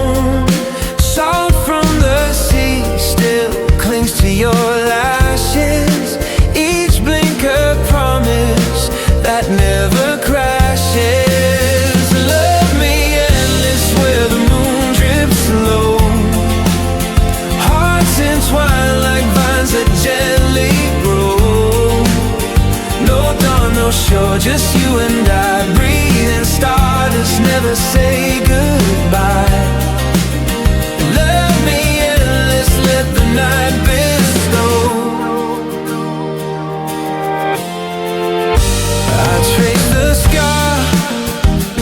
home. Salt from the sea still clings to your lashes. Each blink a promise that never crashes. Love me endless where the moon drips low. Hearts entwined like vines that gently grow. No dawn, no shore, just you and I. Breathing stardust, never say goodbye. Love me endless, let the night bestow. I trace the scar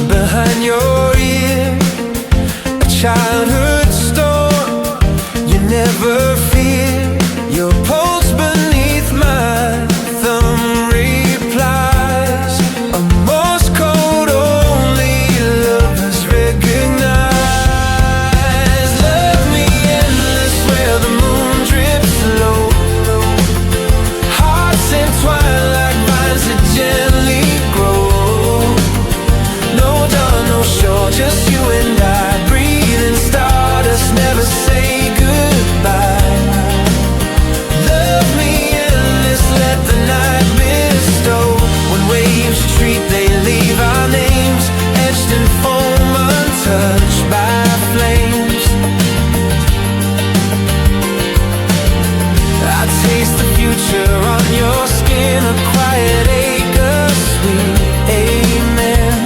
behind your ear, a childhood storm you never fear. Your pulse beneath my thumb replies, a Morse code only lovers recognize. Love me endless where the moon drips low. Hearts entwined like vines that gently grow. No dawn, no shore, just you and I. Breathing stardust, never say goodbye. Love me endless, let the night bestow. When waves retreat, they leave our names etched in foam, untouched by flames. I taste the future on your skin, a quiet ache, a sweet amen.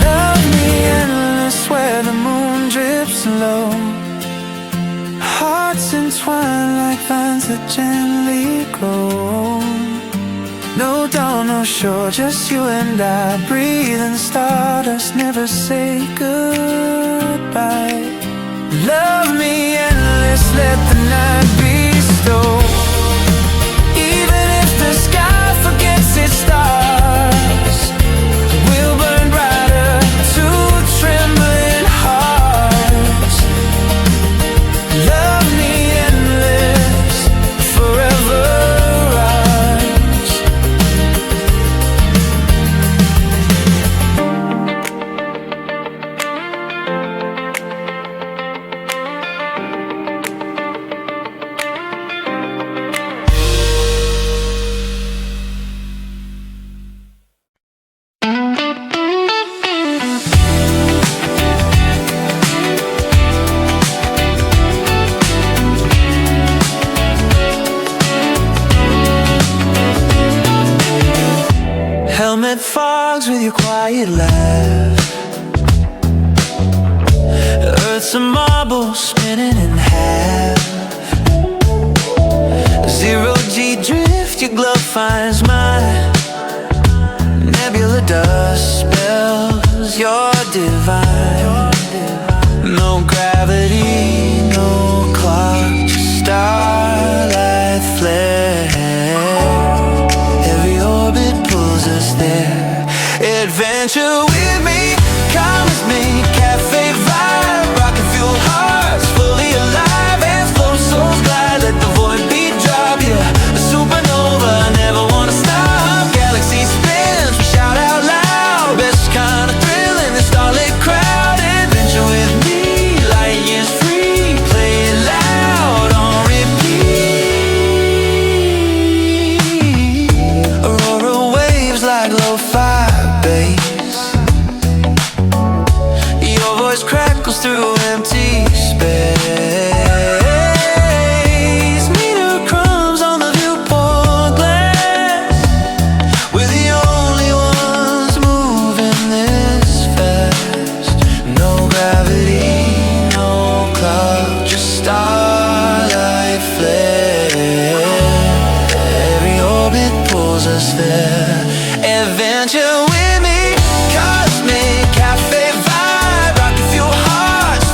Love me endless where the moon drips low. Hearts entwined like vines that gently grow. No dawn, no shore, just you and I. Breathing stardust, never say goodbye. Love me endless, let the night bestow. Even if the sky forgets its stars, we'll burn brighter, two trembling hearts. Love me endless, forever ours. Helmet fogs with your quiet laugh. Earth's a marble spinning in half. Zero G drift, your glove finds mine. Nebula dust spells you're divine. No gravity, no clock, just starlight flare. Every orbit pulls us there. Adventure with me, come with me, cafe vibe, rocket fuel hearts, fully alive, and flow souls glide. Let the void beat drop, yeah, a supernova, never wanna stop. Galaxy spins, we shout out loud, best kind of thrill in the starlit crowd. Adventure with me, light years free, play it loud on repeat. Aurora waves like lo-fi bass. Your voice crackles through empty space. Meter crumbs on the viewport glass. We're the only ones moving this fast. No gravity, no clock, just starlight flare. Every orbit pulls us there. Adventure with me, cosmic cafe vibe, rocket fuel hearts,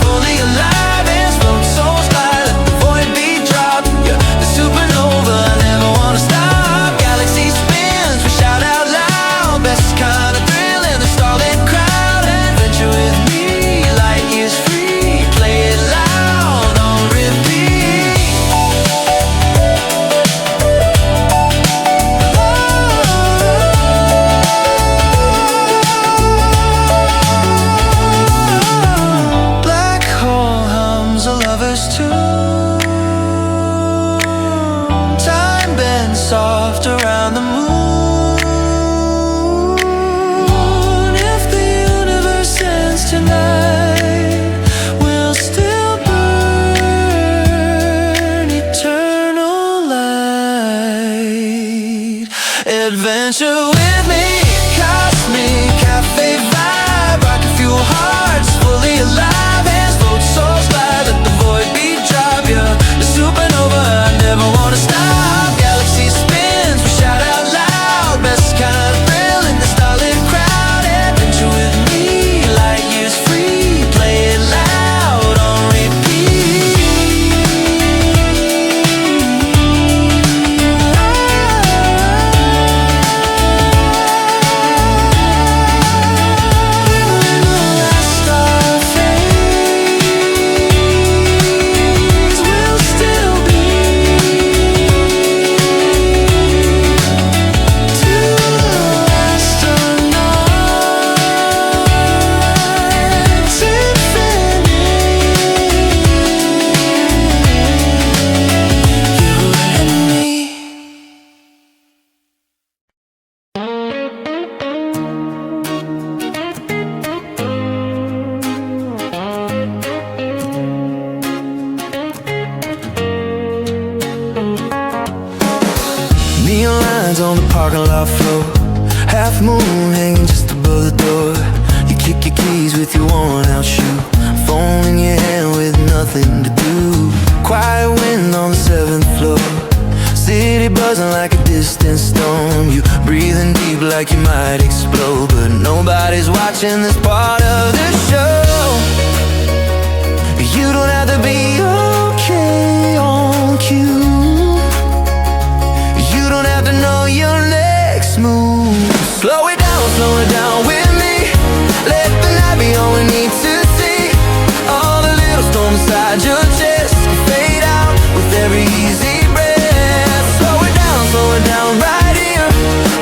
lines on the parking lot floor. Half moon hanging just above the door. You kick your keys with your worn out shoe. Phone in your hand with nothing to do. Quiet wind on the 7th floor. City buzzing like a distant storm. You breathing deep like you might explode. But nobody's watching this part of the show. You don't have to be okay on cue. You don't have to know your next move. Slow it down with me. Let the night be all we need to see. All the little storms inside your chest can fade out with every easy breath. Slow it down right here.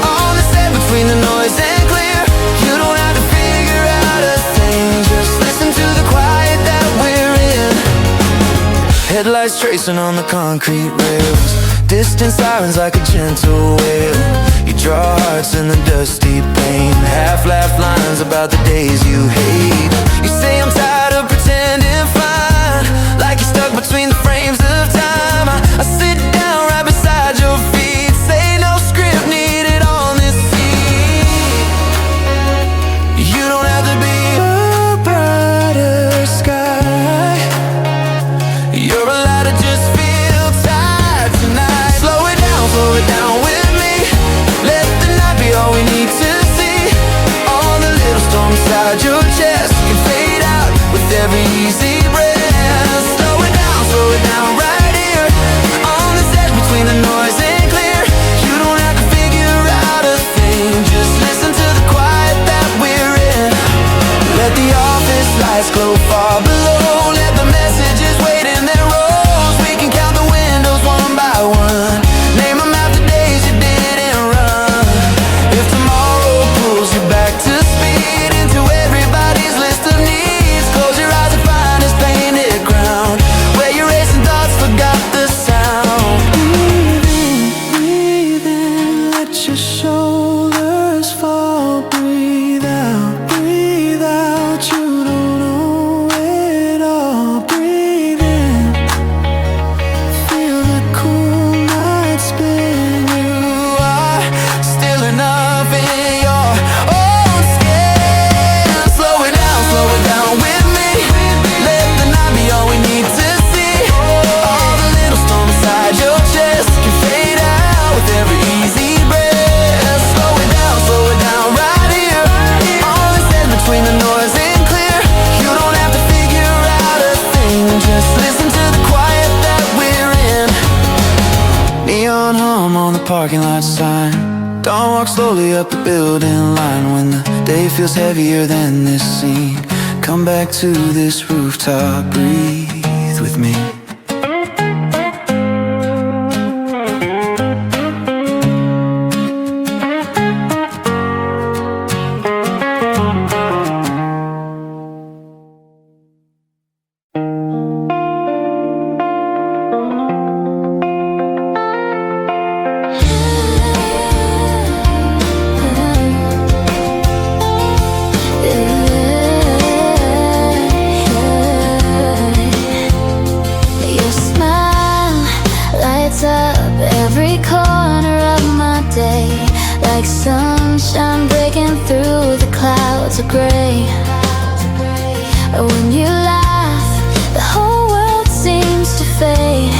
On the set between the noise and clear. You don't have to figure out a thing. Just listen to the quiet that we're in. Headlights tracing on the concrete rails. Distant sirens like a gentle wail. You draw hearts in the dusty pain. Half-laughed lines about the days you hate. You say I'm tired of pretending fine, like you're stuck between the frames of time. I sit down right beside your feet. Say no script needed on this seat. You don't have to be a brighter sky. You're allowed to just feel tired tonight. Slow it down with me. Let the night be all we need to see. All the little storms inside your chest can fade out with every easy breath. Slow it down right here. On the edge between the noise and clear. You don't have to figure out a thing. Just listen to the quiet that we're in. Let the office lights glow far below. Let the messages wait in their rows. We can count the windows one by one. Name them out the days you didn't run. If tomorrow pulls you back to speed into everybody's list of needs, close your eyes and find this painted ground where your racing thoughts forgot the sound. Breathe in, let your shoulders fall. Breathe out, you don't know it all. Breathe in, feel the cool night spin. You are still enough in your own skin. Slow it down with me. Let the night be all we need to see. All the little storms inside your chest can fade out with every easy breath. Slow it down right here. On the edge between the noise and clear. You don't have to figure out a thing. Just listen to the quiet that we're in. Neon hum on the parking lot sign. Don't walk slowly up the building line. When the day feels heavier than this scene, come back to this rooftop. Breathe with me. Your smile lights up every corner of my day, like sunshine breaking through the clouds of gray. When you laugh, the whole world seems to fade.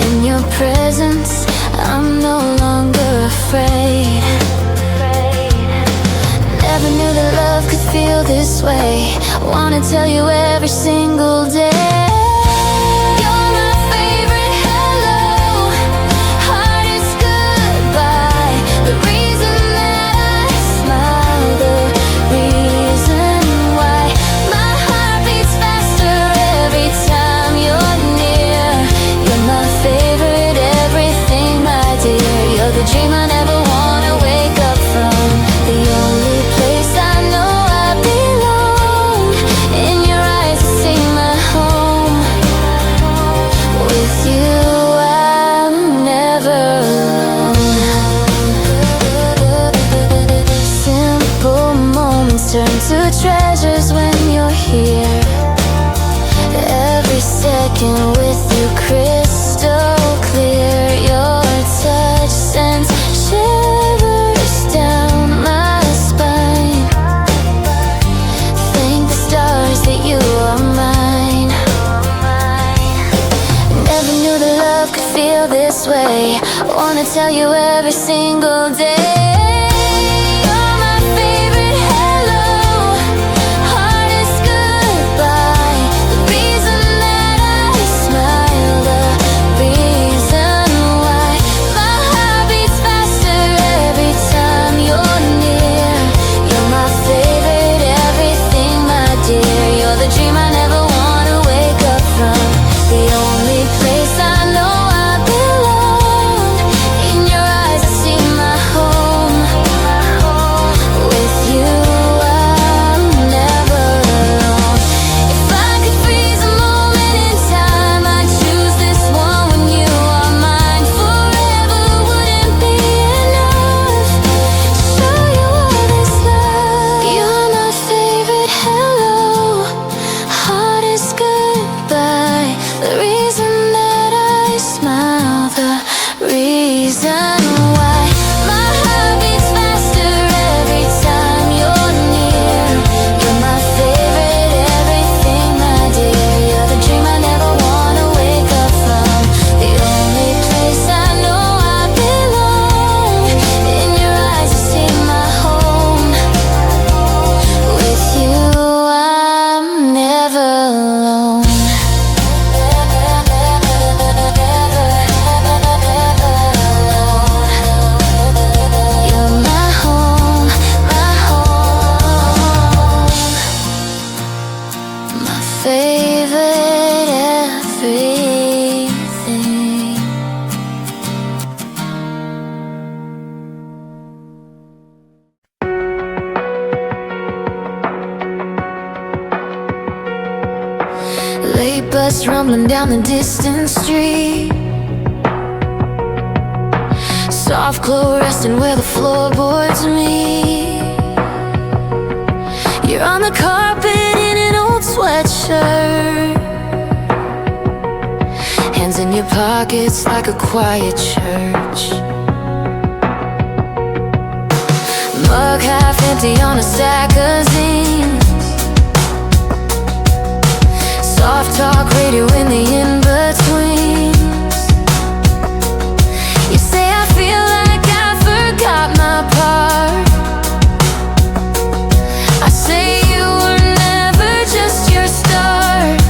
In your presence, I'm no longer afraid. Never knew that love could feel this way. Wanna tell you every single day. You're my favorite hello, hardest goodbye. The reason that I smile, the reason why my heart beats faster every time you're near. You're my favorite everything, my dear. You're the dream I never wanna wake up from. The only place I know I belong. In your eyes I see my home. With you I'm never alone. Simple moments turn to treasures when you're here. Every second with you crystal clear. Your touch this way. Wanna tell you every single day. You're my favorite hello, hardest goodbye. The reason that I smile, the reason why my heart beats faster every time you're near. You're my favorite everything, my dear. You're the dream I never wanna wake up from. The only place I know I belong. In your eyes I see my home. With you I'm never alone. If I could freeze a moment in time, I'd choose this one when you are mine. Forever wouldn't be enough. Show you all this love. You're my favorite hello, hardest goodbye. The reason that I smile, the reason why my heart beats faster every time you're near. You're my favorite everything, my dear. You're the dream I never wanna wake up from. The only place I know I belong. In your eyes I see my home. With you I'm never alone. You're my home, my favorite everything. Late bus rumbling down the distant street. Soft glow resting where the floorboards meet. You're on the carpet in an old sweatshirt. Hands in your pockets like a quiet church. Mug half empty on a stack of zines. Soft talk radio in the in-betweens. You say I feel like I forgot my part. I say you were never just your start.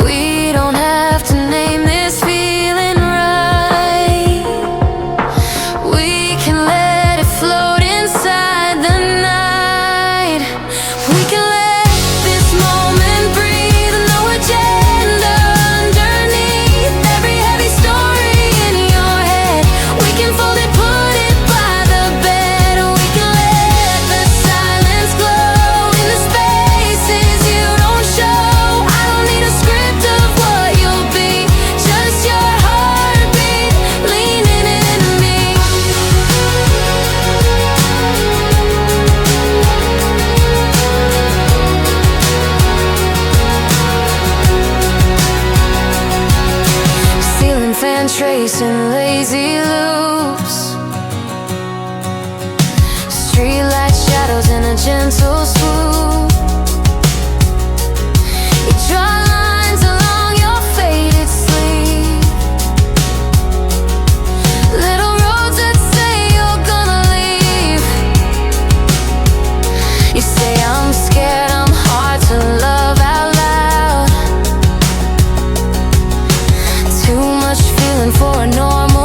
We don't have to name this feeling right. We can let it float inside the night. We can let this moment breathe. No agenda underneath every heavy story in your head. We can fold it, put it by the bed. We can let the silence glow in the spaces you don't show. I don't need a script of what you'll be, just your heartbeat leaning into me. Ceiling fan tracing lazy loops. Streetlight shadows in a gentle swoop. You draw lines along your faded sleeve. Little roads that say you're gonna leave. You say I'm scared, I'm hard to love out loud. Too much feeling for a normal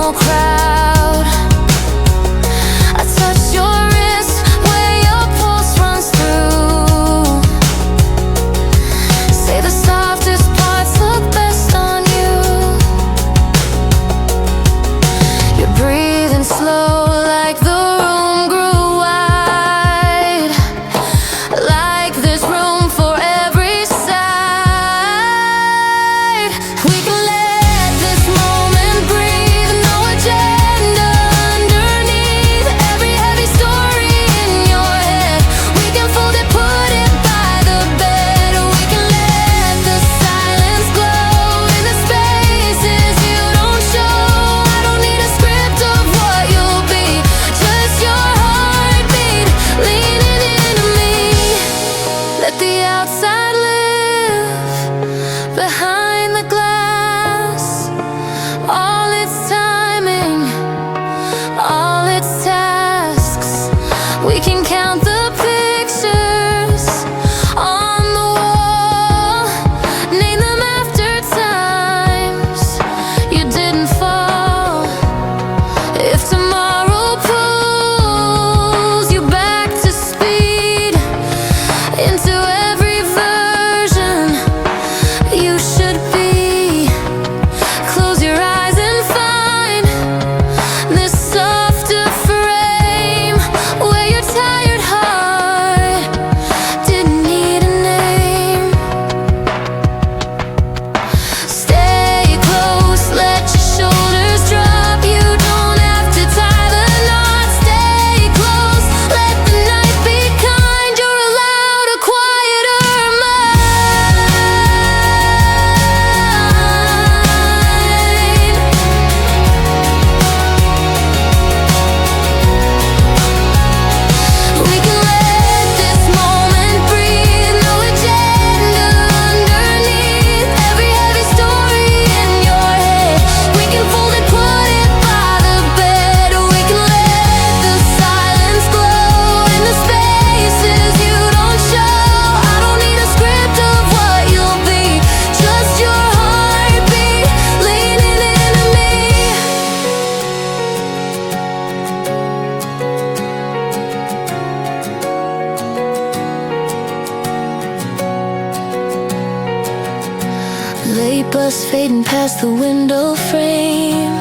bus fading past the window frame.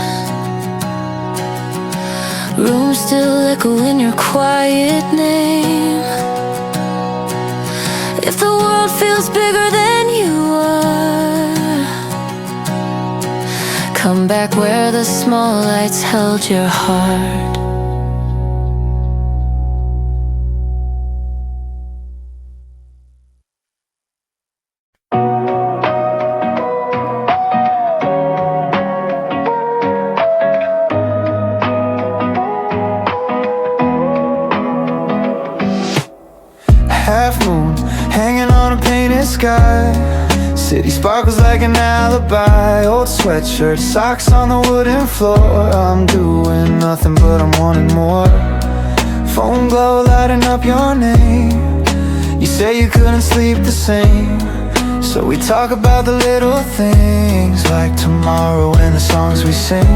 Rooms still echo in your quiet name. If the world feels bigger than you are, come back where the small lights held your heart. Half moon, hanging on a painted sky. City sparkles like an alibi. Old sweatshirt, socks on the wooden floor. I'm doing nothing but I'm wanting more. Phone glow lighting up your name. You say you couldn't sleep the same, so we talk about the little things, like tomorrow and the songs we sing.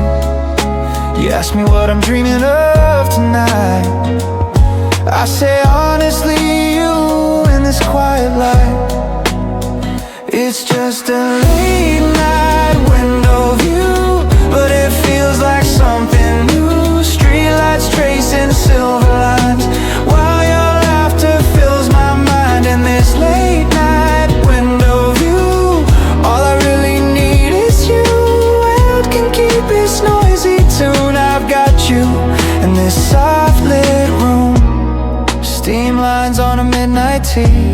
You ask me what I'm dreaming of tonight. I say honestly, you in this quiet light. It's just a late night window view, but it feels like something new. Streetlights tracing silver lines, while your laughter fills my mind. In this late night window view, all I really need is you. World can keep its noisy tune. I've got you in this soft lit room. Steam lines on a midnight tea.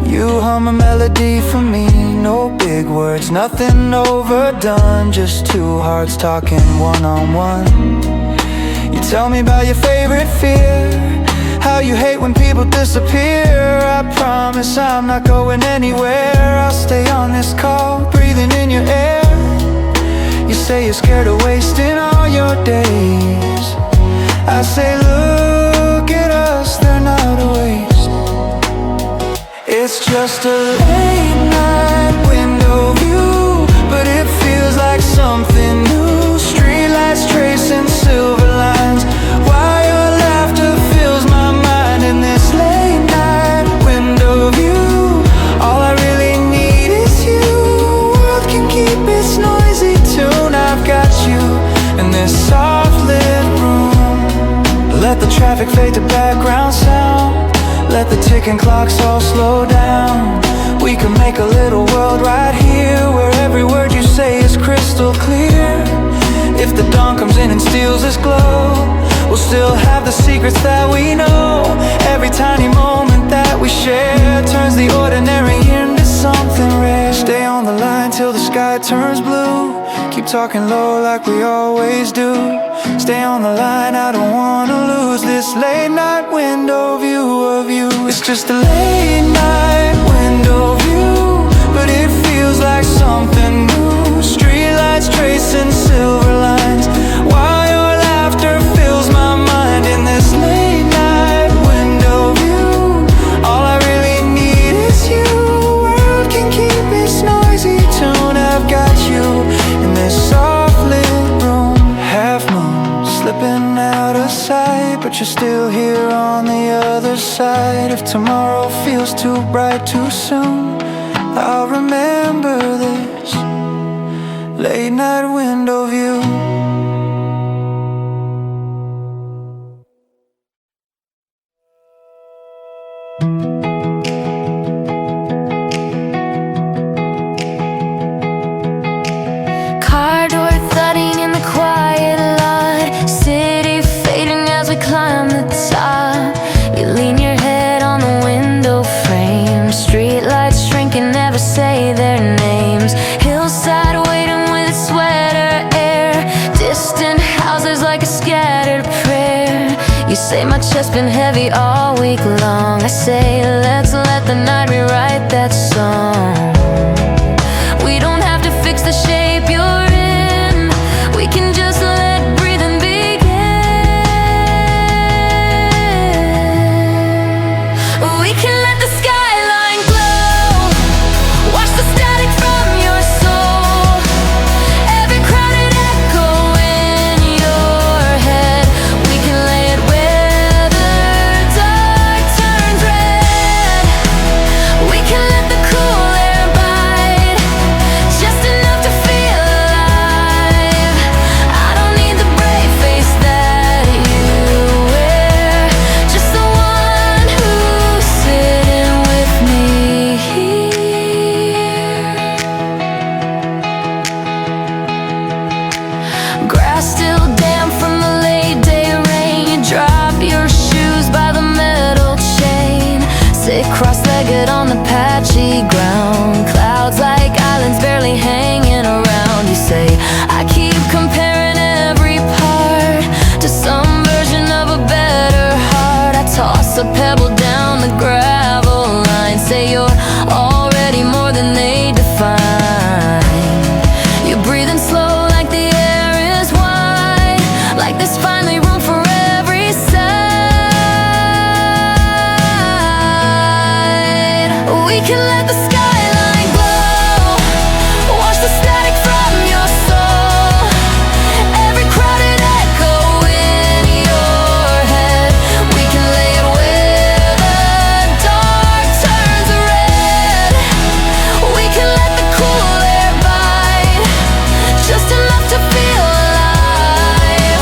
You hum a melody for me. No big words, nothing overdone. Just two hearts talking one-on-one. You tell me about your favorite fear, how you hate when people disappear. I promise I'm not going anywhere. I'll stay on this call, breathing in your air. You say you're scared of wasting all your days. I say look at us, they're not a waste. It's just a late night window view, but it feels like something new. Streetlights tracing silver lines, while your laughter fills my mind. In this late night window view, all I really need is you. World can keep its noisy tune. I've got you in this soft lit room. Let the traffic fade to background sound. Let the ticking clocks all slow down. We can make a little world right here, where every word you say is crystal clear. If the dawn comes in and steals this glow, we'll still have the secrets that we know. Every tiny moment that we share turns the ordinary into something rare. Stay on the line till the sky turns blue. Keep talking low like we always do. Stay on the line, I don't wanna lose this late night window view of you. It's just a late night window view, but it feels like something new. Streetlights tracing silver lines, while your laughter fills my mind. In this late night window view, all I really need is you. World can keep its noisy tune. I've got you in this soft lit room. Half moon slipping out of sight, but you're still here on the other side. If tomorrow feels too bright too soon, I'll remember this late night window view. Car door thudding in the quiet lot. City fading as we climb the top. You lean your head on the window frame. Streetlights shrinking, never say their names. Hillside waiting with a sweater air. Distant houses like a scattered prayer. You say my chest been heavy all week long. I say let's let the night rewrite that song. We don't have to fix the shape you're in. We can just let breathe and begin. We can let the skyline glow. Watch the static from your soul. Every crowded echo in your head. We can lay it where the dark turns red. We can let the cool air bite. Just enough legged on the patchy ground. Clouds like islands barely hanging around. You say, I keep comparing every part to some version of a better heart. I toss a pebble down the gravel line. Say you're already more than they define. You're breathing slow like the air is wide. Like there's finally room for every side. We can let the skyline glow. Watch the static from your soul. Every crowded echo in your head. We can lay it where the dark turns red. We can let the cool air bite, just enough to feel alive.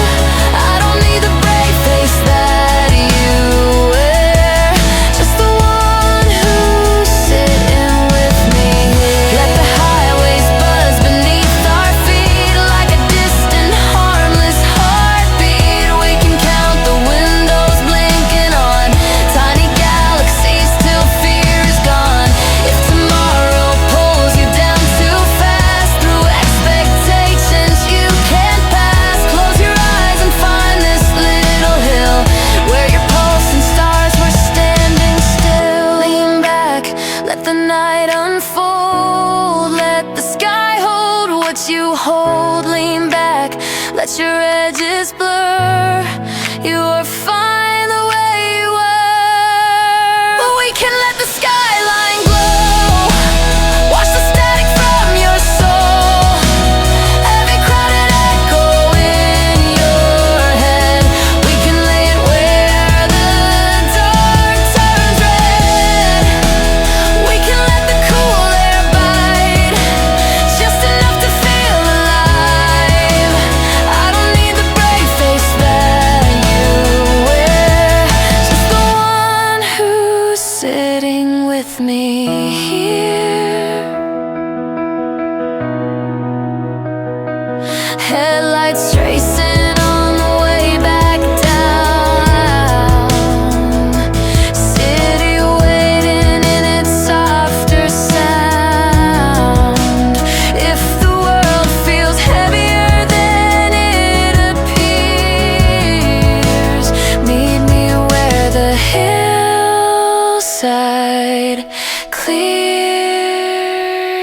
I don't need the brave face that you wear, just the one who's sitting with me here. Let the highways buzz beneath our feet like a distant, harmless heartbeat. We can count the windows blinking on tiny galaxies till fear is gone. If tomorrow pulls you down too fast through expectations you can't pass, close your eyes and find this little hill where your pulse and stars were standing still. Lean back, let the night unfold. Let the sky hold what you hold. Lean back, let your edges blur. You are fine the way you were. But we can let the skyline glow. Watch the static from your soul. Every crowded echo in your head. We can lay it where the dark turns red. We can let the cool air bite, just enough to feel alive. I don't need the brave face that you wear, just the one who's sitting with me here. Headlights tracing on the way back down. City waiting in its softer sound. If the world feels heavier than it appears, meet me where the hillside cleared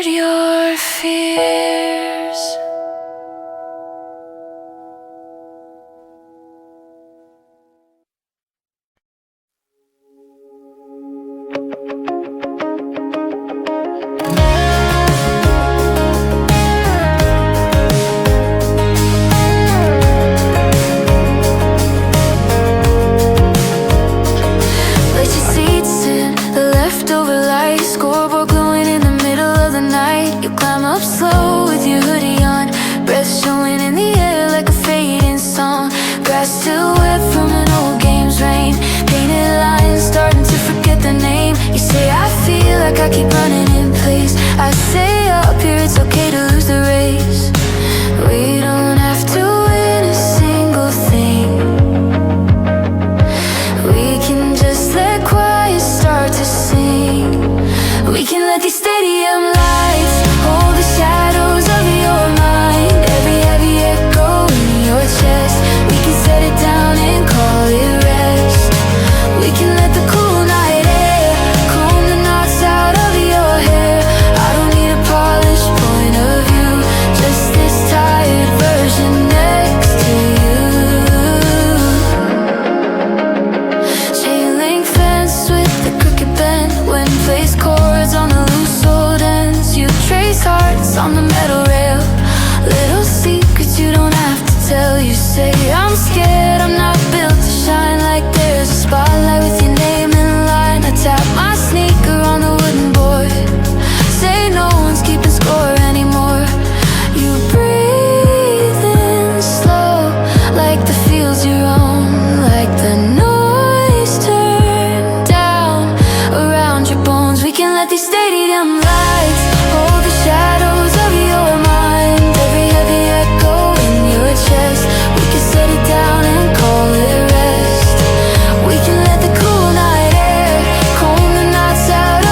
your fears. Place your seats in the leftover light. Scoreboard glowing in the middle of the night. You climb up slow with your hoodie on, breath showing in the air like a fading song. Grass still wet from an old game's rain. Painted lines starting to forget the name. You say I feel like I keep running in place. I say up here it's okay to lose the race. We don't have to win a single thing. We can just let quiet start to sing. We can let these stadium lights hold the shadows of your mind. Every heavy echo in your chest. We can set it down and call it rest. We can let the cool night air comb the knots out of your hair. I don't need a polished point of view, just this tired version next to you. Chain link fence with the crooked bend. Wind plays chords on the loose old ends. You trace hearts on the metal rail. Little secrets you don't have to tell. You say I'm scared, I'm not built to shine. Like there's a spotlight with your name in line. I tap my sneaker on the wooden board. Say no one's keeping score anymore. You breathe in slow, like the fields you own. Like the noise turn down around your bones. We can let these stadium lights hold the shadows of your mind. Every heavy echo in your chest. We can set it down and call it rest. We can let the cool night air comb the knots out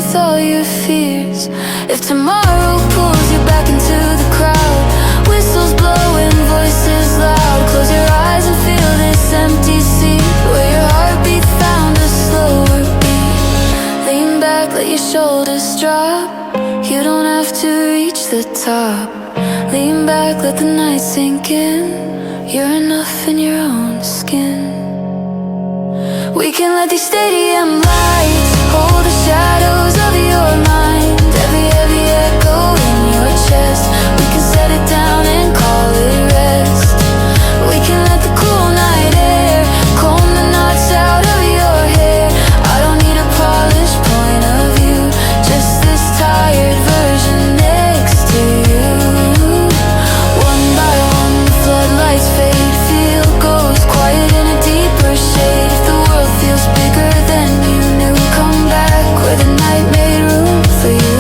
with all your fears. If tomorrow pulls you back into the crowd, whistles blowing, voices loud, close your eyes and feel this empty seat where your heartbeat found a slower beat. Lean back, let your shoulders drop. You don't have to reach the top. Lean back, let the night sink in. You're enough in your own skin. We can let these stadium lights hold the shadows of your mind. Every echo in your chest. We can set it down and call it rest. We can let the cool night air comb the knots out of your hair. I don't need a polished point of view, just this tired version next to you. One by one the floodlights fade, field goes quiet in a deeper shade. If the world feels bigger than you knew, come back where the night made room for you.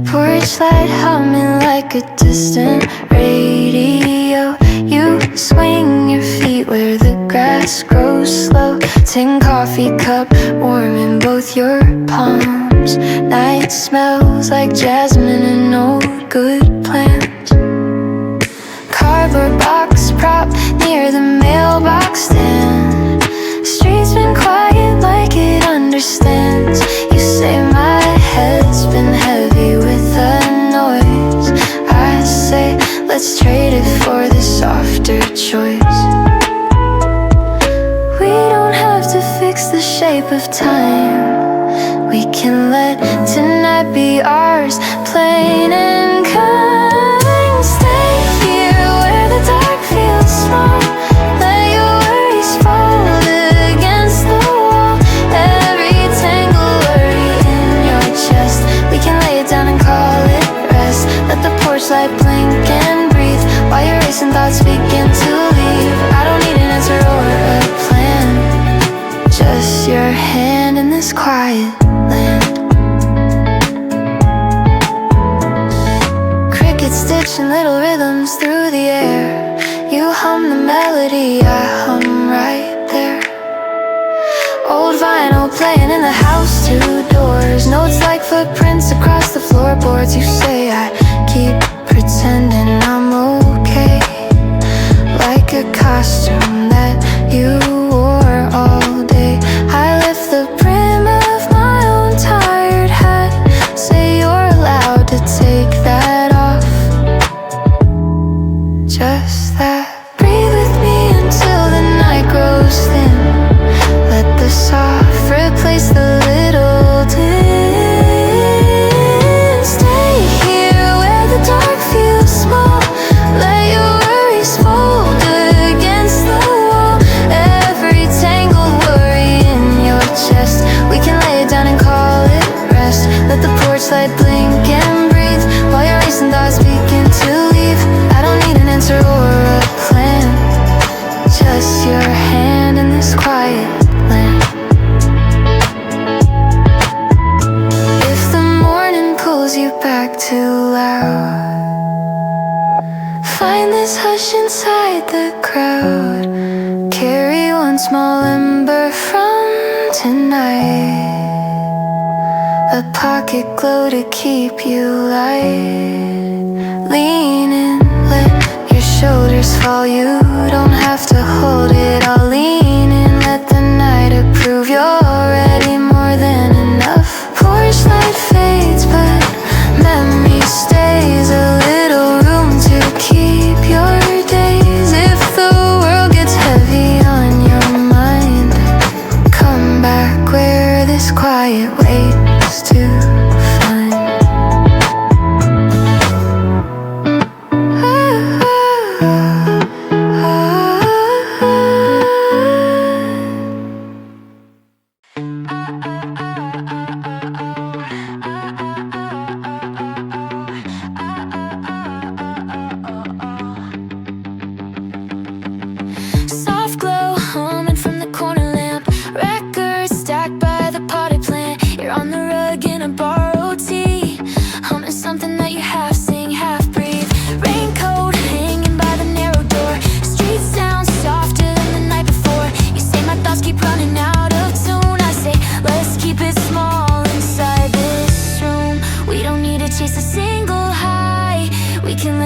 Porch light humming like a distant radio. You swing your feet where the grass grows slow. Tin coffee cup warm in both your palms. Night smells like jasmine and old good plans. Cardboard box prop near the mailbox stand. Street's been quiet like it understands. You say my head's been heavy with the noise. I say let's trade it for the softer choice. We don't have to fix the shape of time. We can let tonight be ours, plain and kind. Stay here where the dark feels small. Let your worries fold against the wall. Every tangle worry in your chest. We can lay it down and call it rest. Let the porch light blink and breathe while your racing thoughts begin to leave. I don't need an answer or a plan, just your hand in this quiet land. Crickets stitching little rhythms through the air. You hum the melody, I hum right there. Old vinyl playing in the house, two doors. Notes like footprints across the floorboards. You say I keep pretending I'm okay, like a costume that you wore all day. I lift the brim of my own tired hat. Say you're allowed to take that off, just that. Breathe with me until the night grows thin. Let the soft replace the little dim. Stay here where the dark feels small. Let your worries fold against the wall. Every tangled worry in your chest. We can lay it down and call it rest. Let the porch light blink and breathe while your racing thoughts begin to leave. I don't need an answer or a plan, just your hand in this quiet land. If the morning pulls you back too loud, find this hush inside the crowd. Carry one small ember from tonight, a pocket glow to keep you light. Lean in, let your shoulders fall. You don't have to hold it all. Lean in, let the night approve you're ready, more than enough. Porch light fades, but memory stays. A little room to keep your days. If the world gets heavy on your mind, come back where this quiet waits to find.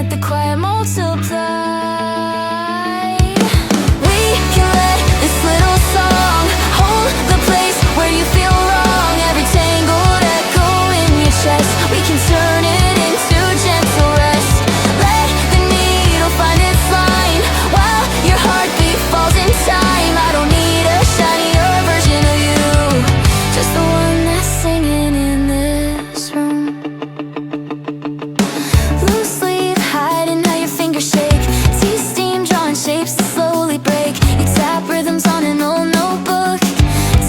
let the quiet multiply. We can let this little song hold the place where you feel wrong. Every tangled echo in your chest, we can turn it into gentle rest. Let the needle find its line while your heartbeat falls in time. I don't need a shinier version of you, just the one that's singing in this room. Loose leaf hiding how your fingers shake, tea steam drawing shapes that slowly break. You tap rhythms on an old notebook,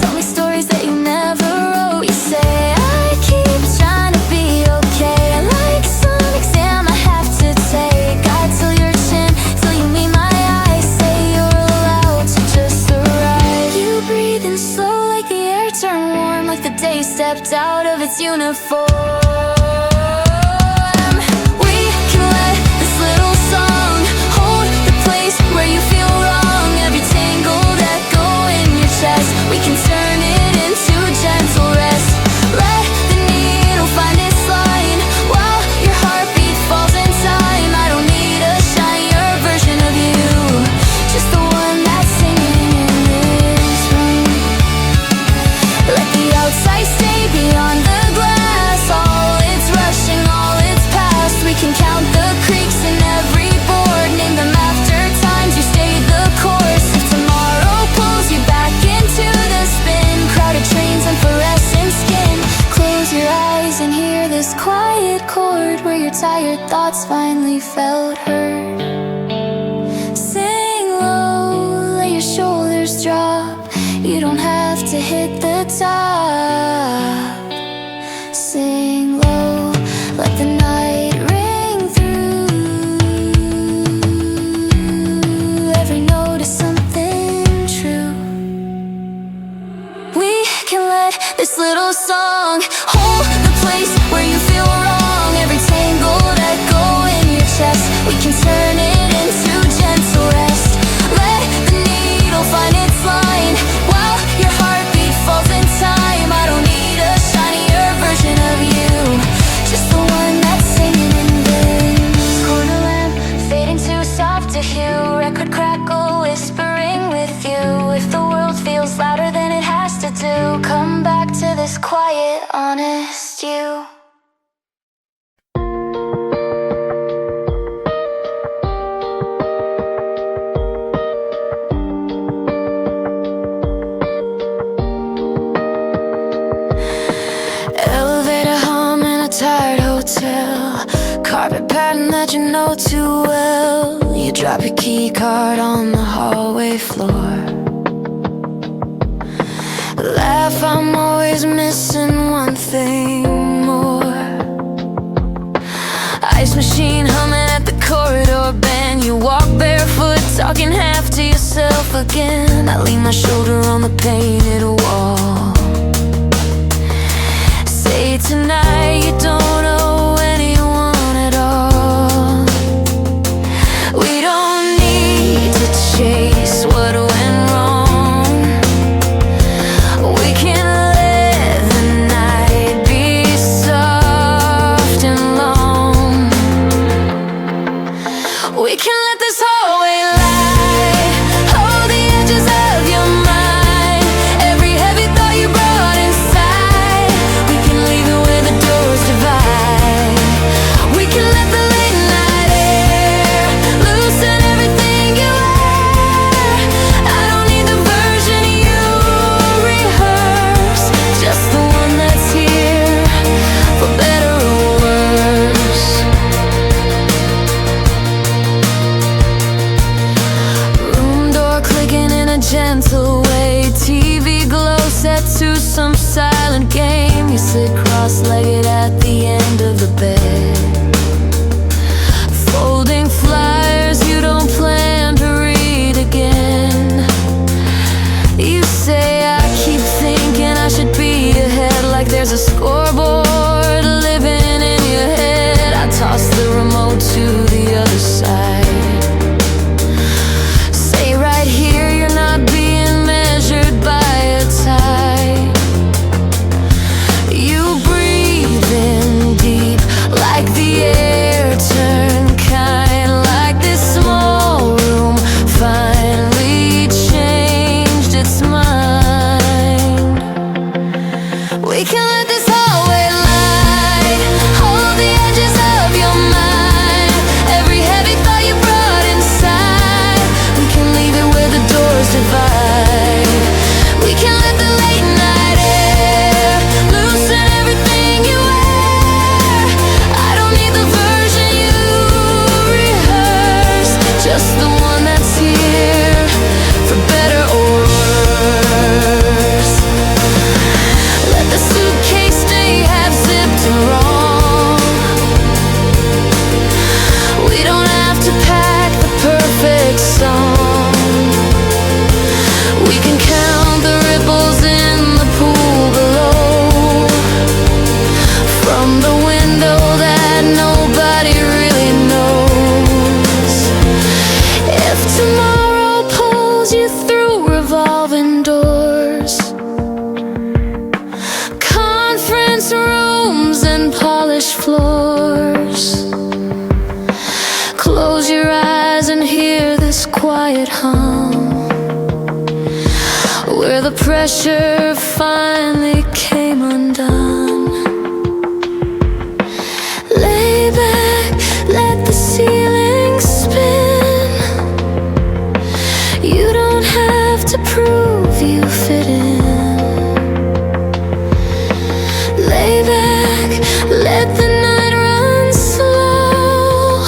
tell me stories that you never wrote. You say I keep trying to be okay, like some exam I have to take. I till your chin, till you meet my eyes, say you're allowed to just arrive. You breathe in slow like the air turned warm, like the day stepped out of its uniform. We can let this little song hold the place where you feel wrong. Every tangled echo in your chest, we can turn it into gentle rest. Let the needle find its line while your heartbeat falls in time. I don't need a shinier version of you, just the one that's singing in this room. Let the outside stay beyond the glass, all its rushing, all its past. We can count the creaks in every board, name them after times you stayed the course. If tomorrow pulls you back into the spin, crowded trains and fluorescent skin, close your eyes and hear this quiet chord where your tired thoughts finally felt heard. Sing low, let your shoulders drop, you don't have to hit the top. Sing low, let the night ring through. Every note is something true. We can let this little song hold the place where you feel wrong. Every tangled echo in your chest, we can turn it into gentle rest. Let the needle find its line while your heartbeat falls in time. I don't need a shinier version of you, just the one that's singing in this corner lamp, fading too soft to hew. Record crackle, whispering with you. If the world feels louder than it has to do, come back to this quiet, honest you. Elevator hum in a tired hotel, carpet pattern that you know too well. You drop your key card on the hallway floor. Laugh, I'm always missing one thing more. Ice machine humming at the corridor bend. You walk barefoot, talking half to yourself again. I lean my shoulder on the painted wall. Say tonight you don't owe anyone at all. We don't need to chase what went wrong. We can let the night be soft and long. We can let this hallway light hold the edges of your mind. Every heavy thought you brought inside, we can leave it where the doors divide. We can let the late night air loosen everything you wear. I don't need the version you rehearse, just the one that's here for better or worse. Room door clicking in a gentle way, TV glow set to some silent game. You sit cross-legged at the end of the bed, folding flyers you don't plan to read again. You say I keep thinking I should be ahead, like there's a scoreboard living in your head. I toss the remote to the other side. Say right here you're not being measured by a tie. You breathe in deep floors. Close your eyes and hear this quiet hum, where the pressure finally came undone. Lay back, let the ceiling spin. You don't have to prove you fit in. Lay back, let the night run slow.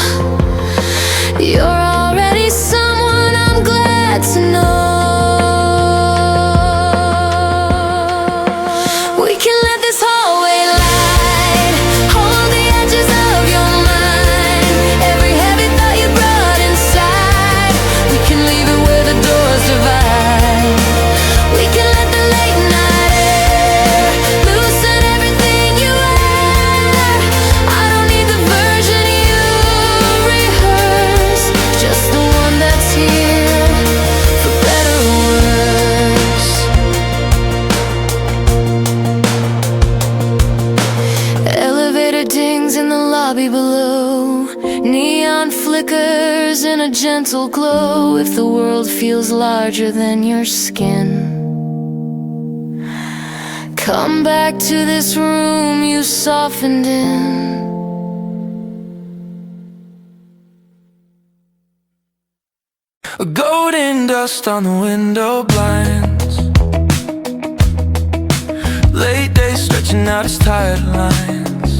You're already someone I'm glad to know. We can let this hallway light hold the edges of your mind. Every heavy thought you brought inside, we can leave it where the doors divide. We can let the late night air loosen everything you wear. I don't need the version you rehearse, just the one that's here for better or worse. Elevator dings in the lobby below, neon flickers in a gentle glow. If the world feels larger than your skin, come back to this room you softened in. Golden dust on the window blinds, late days stretching out its tired lines.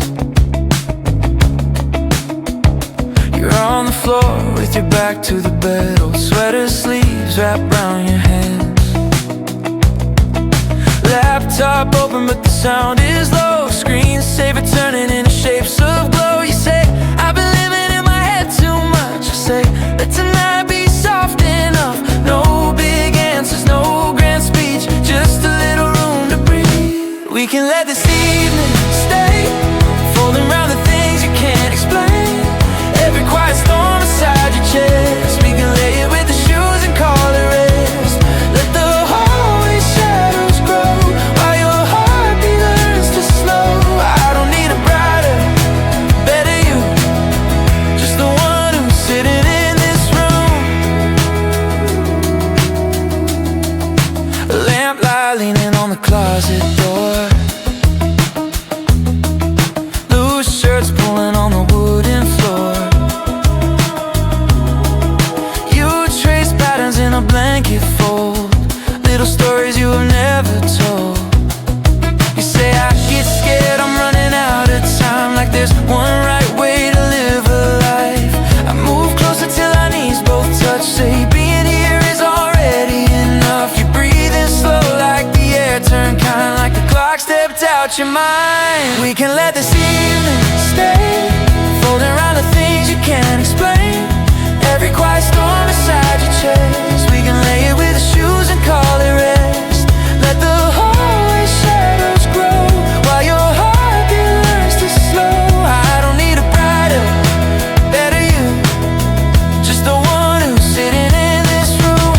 You're on the floor with your back to the bed, old sweater sleeves wrapped around your hands. Laptop open but the sound is low, screensaver turning into shapes of glow. You say, I've been living in my head too much. I say, let tonight be soft enough. No big answers, no grand speech, just a little room to breathe. We can let this evening stay, folding around the things you can't explain. Every quiet storm inside your chest, we can lay it with the shoes and call it rest. Let the hallway shadows grow while your heartbeat learns to slow. I don't need a brighter, better you, just the one who's sitting in this room. A lamplight leaning on the closet door, loose shirts pulling on the wooden floor. You trace patterns in a blanket fold, little stories you have never told. You say I get scared, I'm running out of time, like there's one right way to live a life. I move closer till our knees both touch, say being here is already enough. You're breathing slow like the air turned kind, like the clock stepped out your mind. We can let this evening stay, folding around the things you can't explain. Every quiet storm inside your chest, we can lay it with the shoes and call it rest. Let the hallway shadows grow while your heartbeat learns to slow. I don't need a brighter, better you, just the one who's sitting in this room.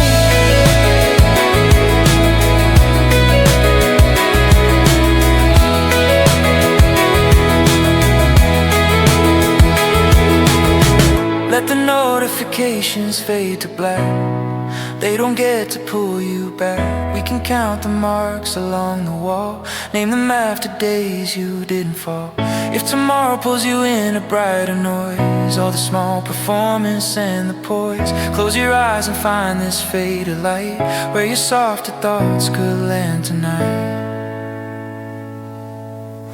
Let the notifications fade to black, they don't get to pull you back. We can count the marks along the wall, name them after days you didn't fall. If tomorrow pulls you in a brighter noise, all the small performance and the poise, close your eyes and find this faded light, where your softer thoughts could land tonight.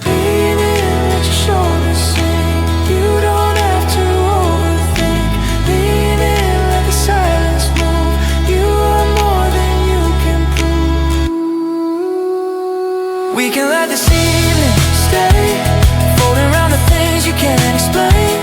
Lean in, let your shoulders sink, you don't have to overthink. Lean in, let the silence move, you are more than you can prove. We can let this evening stay, folding around the things you can't explain.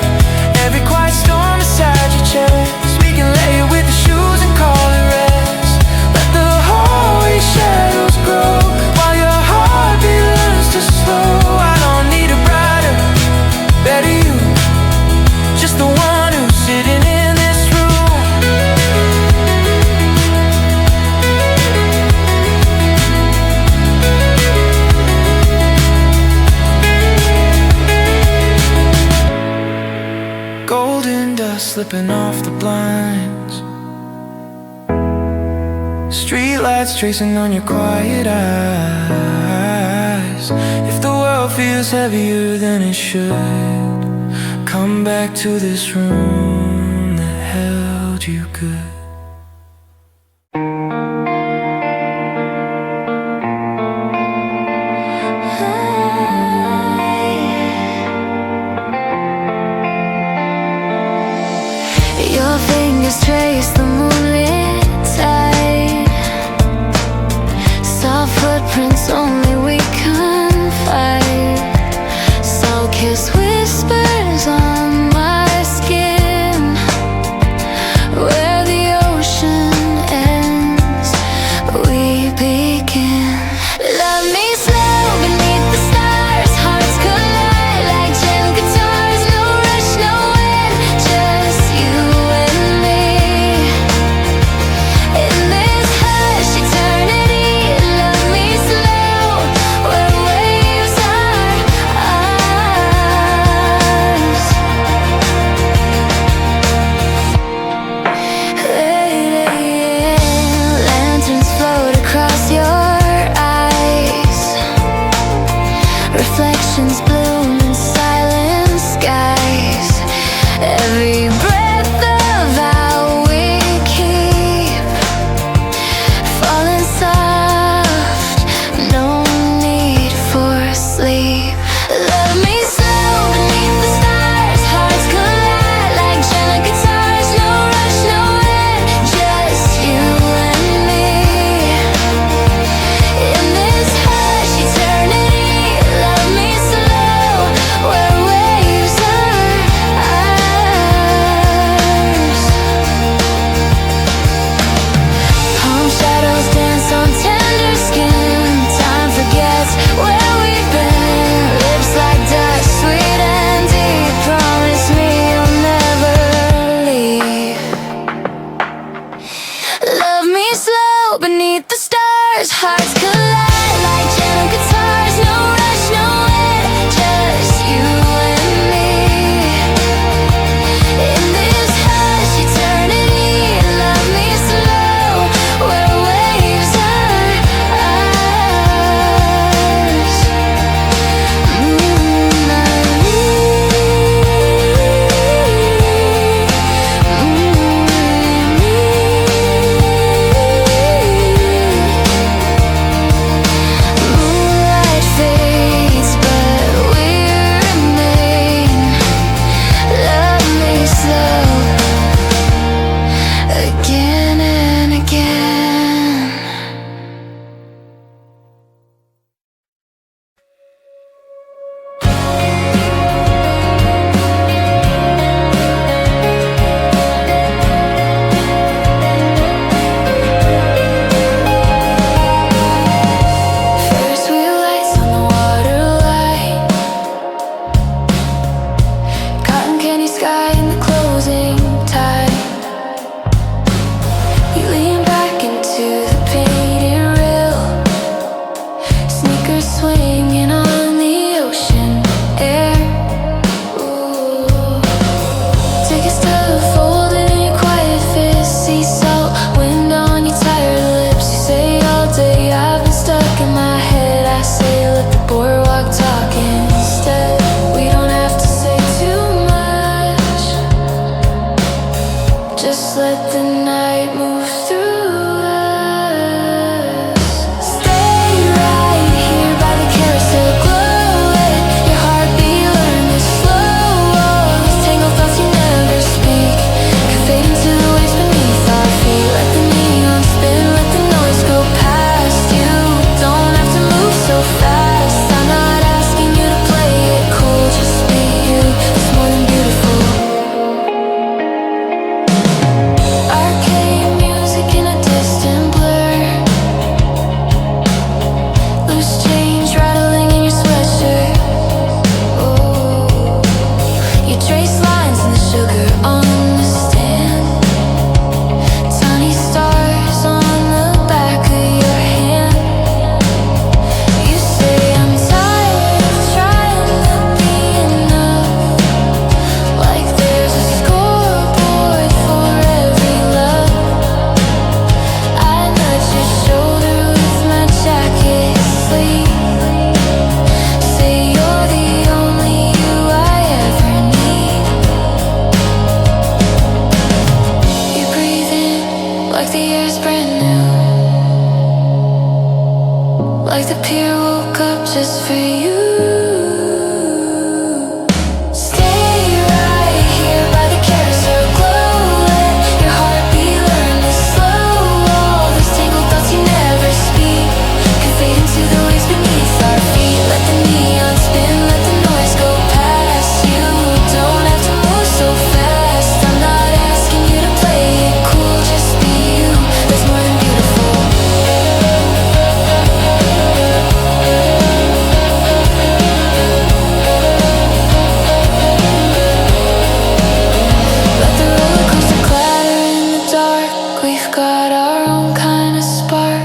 Every quiet storm inside your chest, we can lay it with the shoes and call it rest. Let the hallway shadows grow while your heartbeat learns to slow. I don't need a brighter, better you, just the one who's sitting in this room. slipping off the blinds. Streetlights tracing on your quiet eyes. If the world feels heavier than it should, come back to this room that held you good. Your fingers trace the moonlit tide. Soft footprints only we confide. Soul-kiss whispers on my skin. Where the ocean ends, we begin. Love me slow beneath the stars. Hearts collide like gentle guitars. No rush, no end, just you and me. In this hush eternity, love me slow, where waves are ours. Lanterns float across your eyes. Reflections bloom in silent skies. Every breath a vow we keep. Falling soft, no need for sleep. Love me slow beneath the stars. Hearts collide like gentle guitars. No rush, no end, just you and me. In this hush eternity, love me slow, where waves are ours. Palm shadows dance on tender skin. Time forgets where we've been. Lips like dust, sweet and deep. Promise me you'll never leave. Love me slow beneath the stars. Hearts collide like gentle guitars. No rush, no end, just you and me. In this hush eternity, love me slow, where waves are ours. Moonlight fades, but we remain. Love me slow, again and again. First wheel lights on the waterline. Cotton candy sky in the closing time. You lean back into the painted rail. Sneakers swinging on the ocean air. Ooh. Take a step folded in your quiet fist. Sea salt, wind on your tired lips. You say all day I've been stuck in my head. I say let the boardwalk talk instead. We don't have to say too much. Just let the night move through us. Stay right here by the carousel. just for you. Stay right here by the carousel glow. Let your heartbeat learn to slow. All those tangled thoughts you never speak can fade into the waves beneath our feet. Let the neon spin, let the noise go past you. Don't have to move so fast. I'm not asking you to play it cool, just be you. There's more than beautiful. Let the roller coaster clatter in the dark. We've got our own kind of spark.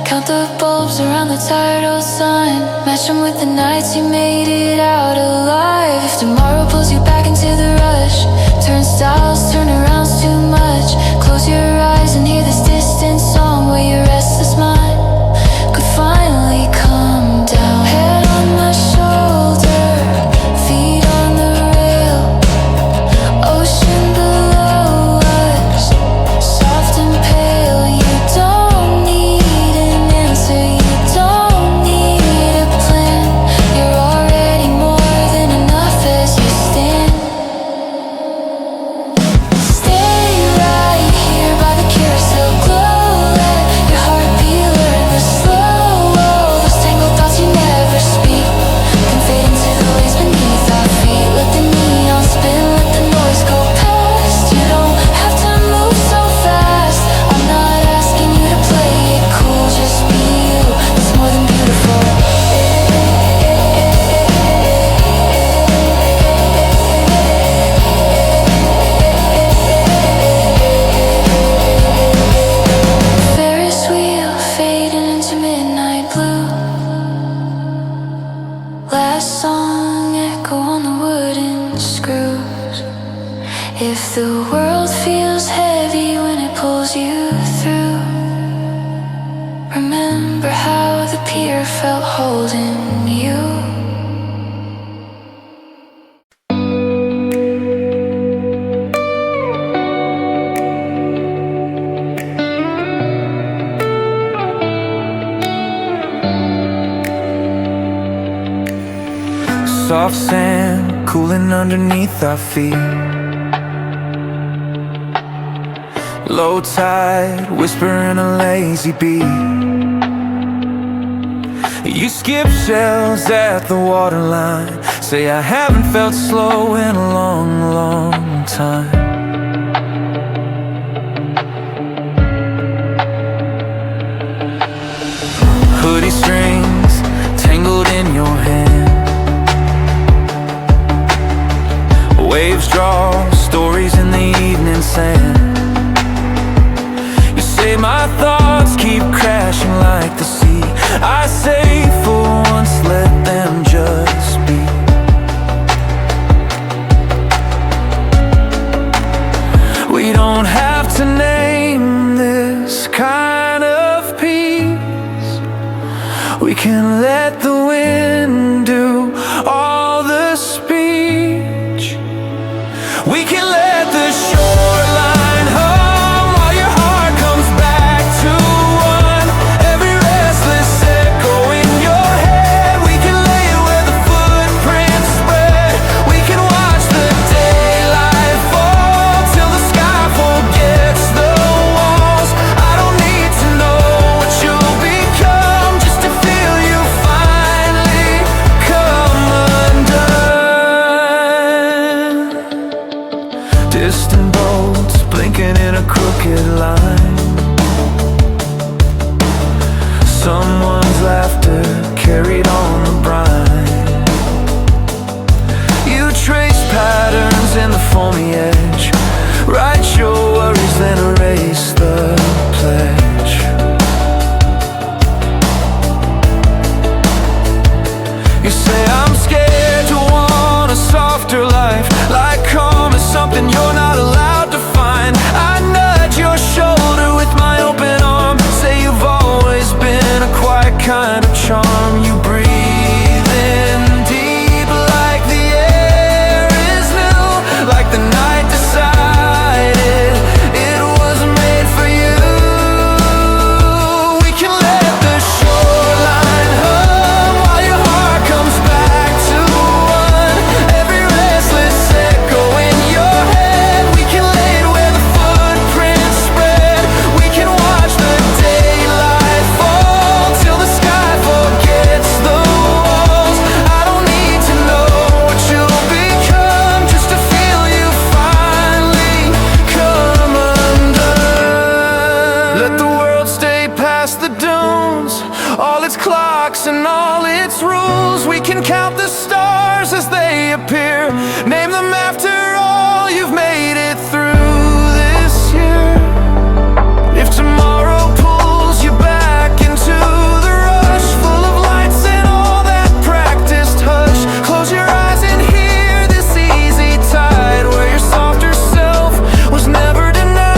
Count the bulbs around the tired old sun. Match them with the nights you made it out alive. If tomorrow pulls you back into the rush, turnstiles, turnarounds too much. Close your eyes and hear this distant song where your restless mind could finally come down. Head on my shoulder, feet on the rail. Ocean below us, soft and pale. You don't need an answer, you don't need a plan. You're already more than enough as you stand. Stay right here by the carousel glow. Let your heartbeat learn to slow. All those tangled thoughts you never speak can fade into the waves beneath our feet. Let the neon spin, let the noise go past. You don't have to move so fast. I'm not asking you to play it cool, just be you. It's more than beautiful. Ferris wheel fading into midnight blue. Last song echo on the wooden screws. If the world feels heavy when it pulls you through, remember how the pier felt holding you. Soft sand cooling underneath our feet. Low tide whispering a lazy beat. You skip shells at the waterline. Say I haven't felt slow in a long, long time. Hoodie strings tangled in your hand. Waves draw stories in the evening sand. You say my thoughts keep crashing like the sea. I say for once let them just be. We don't have to name this kind of peace. We can let the wind do all the speech. We can let the shoreline hum while your heart comes back to one. Every restless echo in your head. We can lay it where the footprints spread. We can watch the daylight fall till the sky forgets the walls. I don't need to know what you'll become, just to feel you finally come undone. Distant boats blinking in a crooked line. Someone's laughter carried on the brine. You trace patterns in the foamy edge. Write your worries, then erase the pledge. You say I'm scared to want a softer life. Like calm is something you're not allowed to find. I nudge your shoulder with my open arm. Say you've always been a quiet kind of charm. You breathe in deep like the air is new. Like the night decided it was made for you. We can let the shoreline hum while your its rules. We can count the stars as they appear, name them after all you've made it through this year. If tomorrow pulls you back into the rush, full of lights and all that practiced hush, close your eyes and hear this easy tide where your softer self was never denied.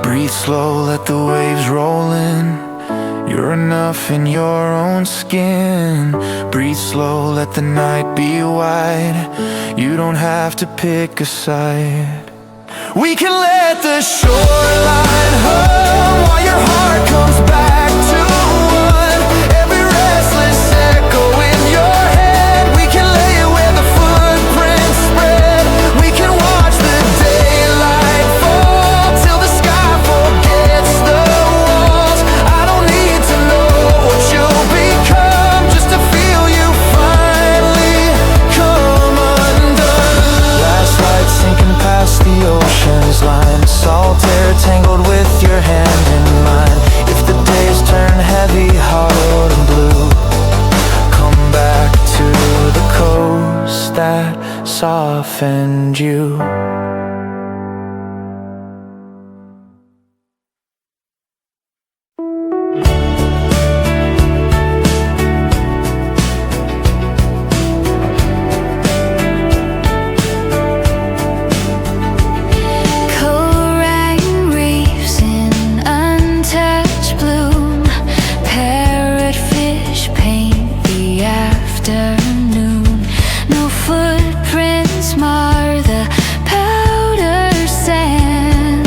Breathe slow, let the waves roll in. You're enough in your own skin. Breathe slow, let the night be wide. You don't have to pick a side. We can let the shoreline hum while your heart comes back to one. Every restless echo in your head, we can lay it where the footprints spread. We can watch the daylight fall till the sky forgets the walls. I don't need to know what you'll become, just to feel you finally come undone. Last light sinking past the ocean's line, salt air tangled with your hand in mine. If the days turn heavy, hollowed and blue, come back to the coast that softened you. Coral reefs in untouched bloom, parrotfish paint the afternoon. No footprints mar the powder sand,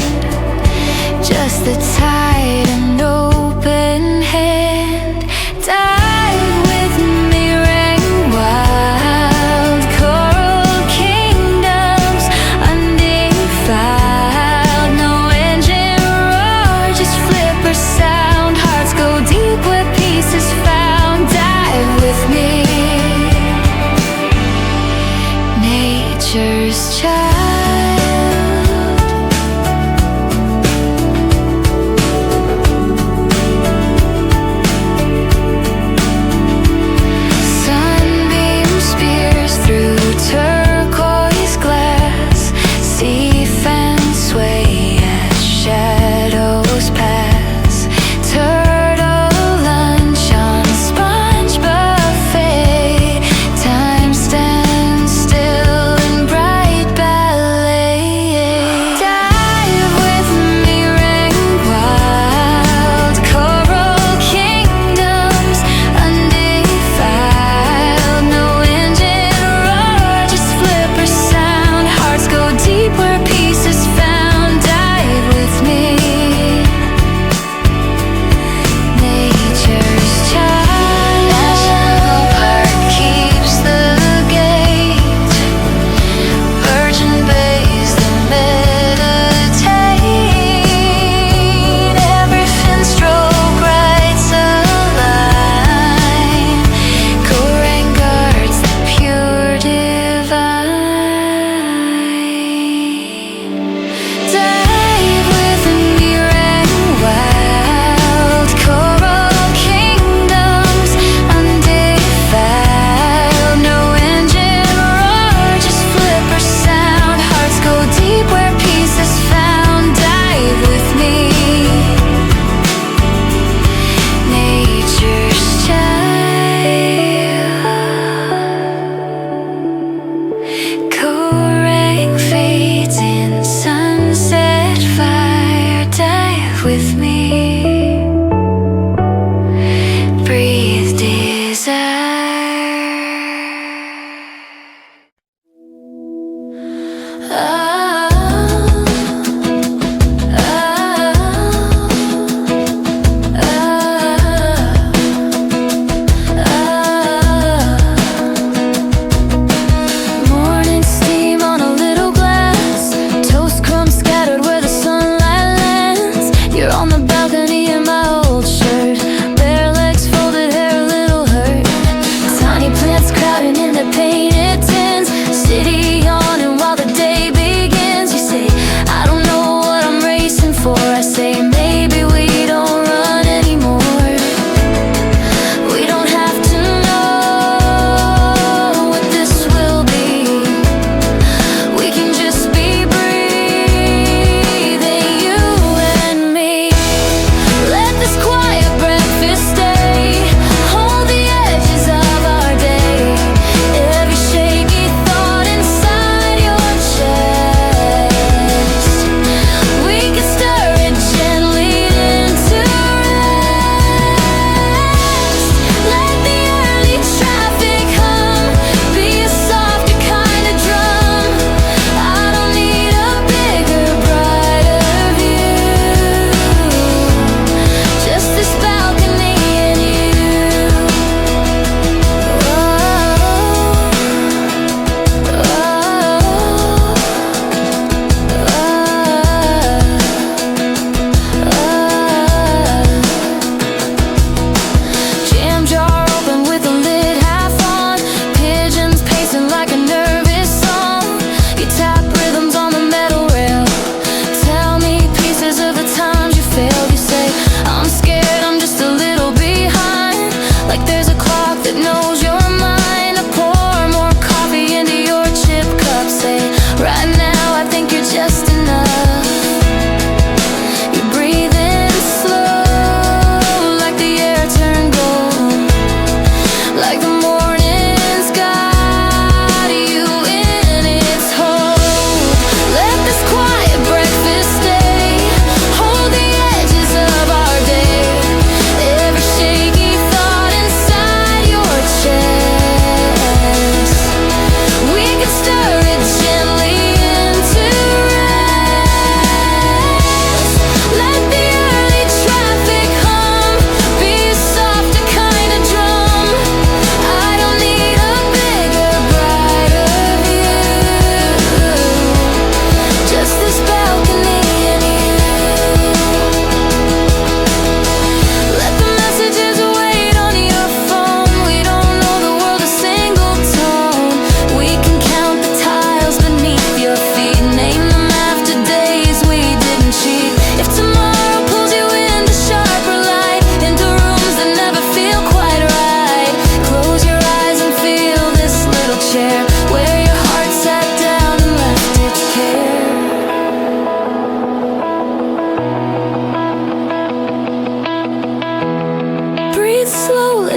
just the tide and open hand. Dive with me, rain wild, coral kingdoms undefiled. No engine roar, just flipper sound. Hearts go deep where peace is found. Dive with me, nature's child. Sunbeams pierce through turquoise glass, sea fans sway as shadows pass. Turtle lunch on sponge buffet, time stands still in bright ballet. Dive with me, rain wild, coral kingdoms undefiled. No engine roar, just flipper sound. Hearts go deep where peace is found. Dive with me, nature's child. National Park keeps the gate, virgin bays that meditate. Every fin stroke writes a line. Coral guards the pure divine. Dive with me, rain wild, coral kingdoms undefiled. No engine roar, just flipper sound. Hearts go deep where peace is found. Dive with me, nature's child. Coral fades in sunset fire. Dive with me, breathe desire. Morning steam on a little glass, toast crumbs scattered where the sunlight lands. You're on the balcony in my old shirt, bare legs folded, hair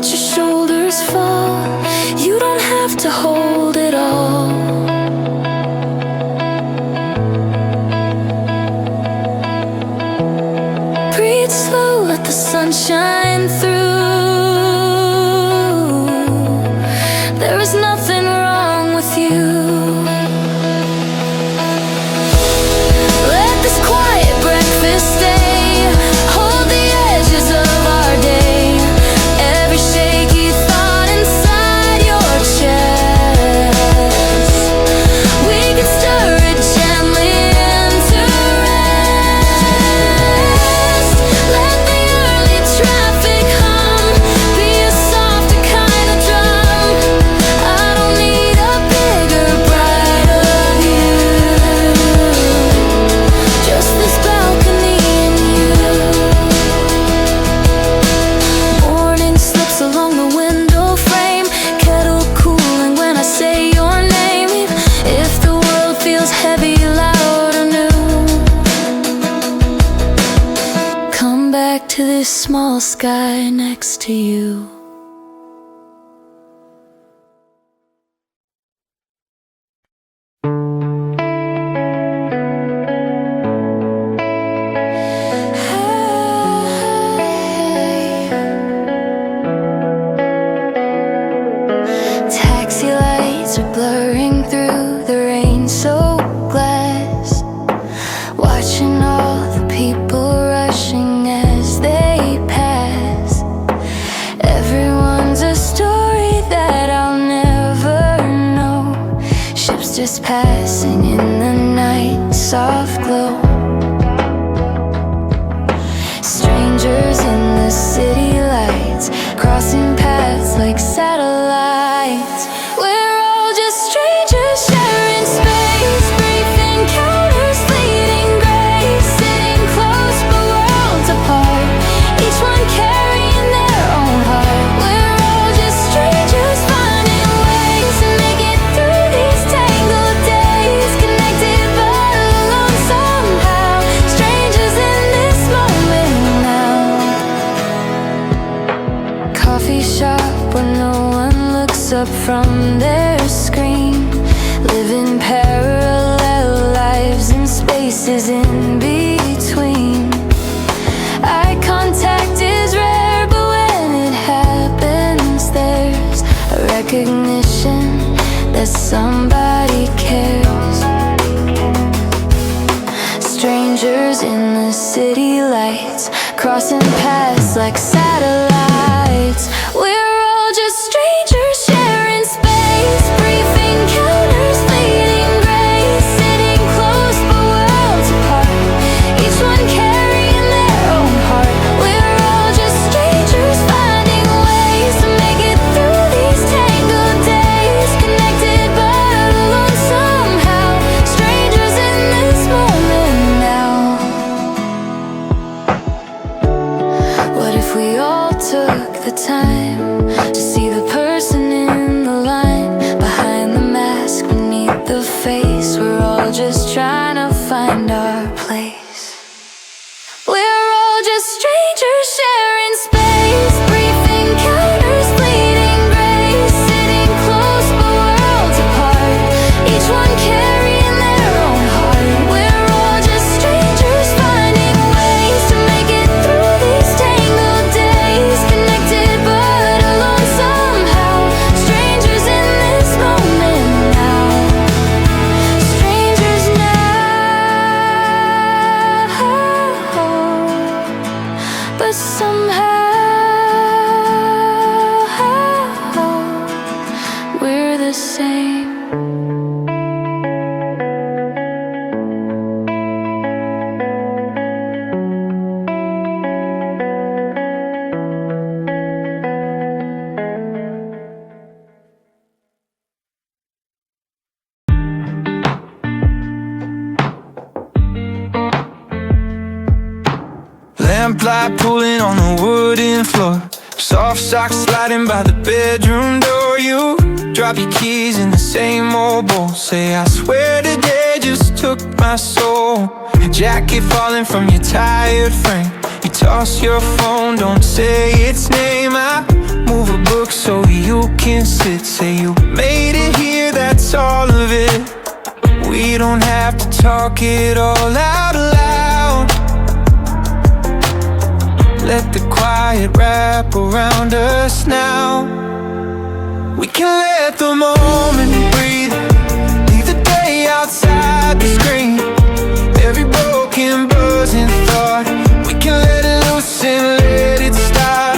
let your shoulders fall. You don't have to hold it all. Breathe slow, let the sun shine through. There is nothing wrong with you. Let this quiet breakfast stay. Hold the edges of our day. Every shaky thought inside your chest. We can stir it gently into rest. Let the early traffic hum. Be a softer kind of drum. I don't need a bigger, brighter view. Just this balcony and you. Morning slips along the window frame. Kettle cooling when I say your name. If the world feels heavy, loud or new, come back to this small sky next to you. Taxi lights are blurring through the rain-soaked glass. Watching all the people rushing as they pass. Everyone's a story that I'll never know. Ships just passing in the night, soft glow. Strangers in the city lights, crossing paths like satellites. We're all just strangers sharing space, brief encounters fleeting grace, sitting close but worlds apart, each one carrying their own heart. We're all just strangers finding ways to make it through these tangled days, connected but alone somehow, strangers in this moment now. Coffee shop where no one looks up from their screen, living parallel lives in spaces in between. Eye contact is rare, but when it happens, there's a recognition that somebody cares. Strangers in the city lights, crossing paths like satellites. We're all just strangers sharing space, brief encounters fleeting grace, sitting close but worlds apart, each one carrying their own heart. We're all just strangers finding ways to make it through these tangled days, connected but alone somehow, strangers in this moment now. What if we all took the time to see the person in the line behind the mask, beneath the face? We're all just trying to find our place. We're all just strangers sharing space, brief encounters fleeting grace, sitting close but worlds apart, each one carrying their own heart. We're all just strangers finding ways to make it through these tangled days, connected but alone somehow, strangers in this moment now. Strangers now, but somehow we're the same. Lamplight pulling on the wooden floor, soft socks sliding by the bedroom door. You drop your keys in the same old bowl, say I swear today just took my soul. Jacket falling from your tired frame, you toss your phone, don't say its name. I move talk it all out loud. Let the quiet wrap around us now. We can let the moment breathe. Leave the day outside the screen. Every broken buzzing thought, we can let it loose and let it stop.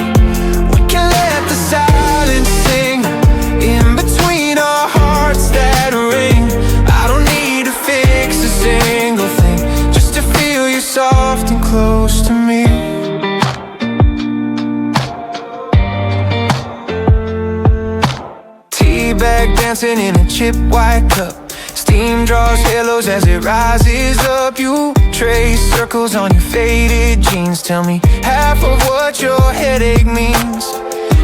We can let the silence sing in between our hearts that ring. I don't need to fix a single thing, just to feel you soft and close to me. Teabag dancing in a chip white cup. Steam draws halos as it rises up. You trace circles on your faded jeans. Tell me half of what your headache means.